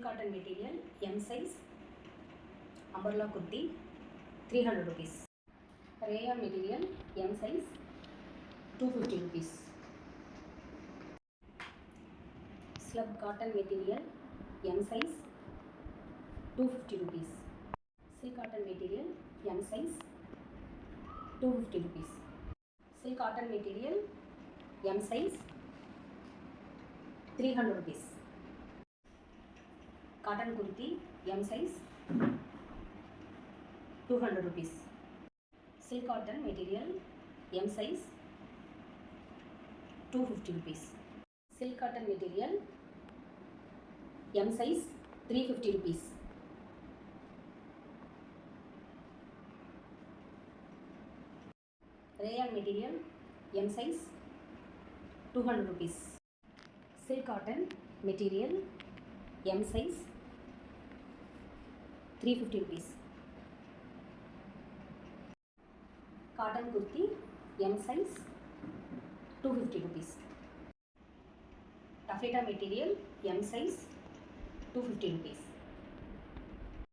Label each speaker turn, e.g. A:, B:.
A: cotton material, M size, umbrella kurti, 300 rupees. Rayon material, M size, 250 rupees. Slub cotton material, M size, 250 rupees. Silk cotton material, M size, 250 rupees. Silk cotton material, M size, 300 rupees. Cotton kurti, M size, 200 rupees. Silk cotton material, M size, 250 rupees. Silk cotton material, M size, 350 rupees. Rayon material, M size, 200 rupees. Silk cotton material, M size, 350 rupees. Cotton kurti, M size, 250 rupees. Taffeta material, M size, 250 rupees.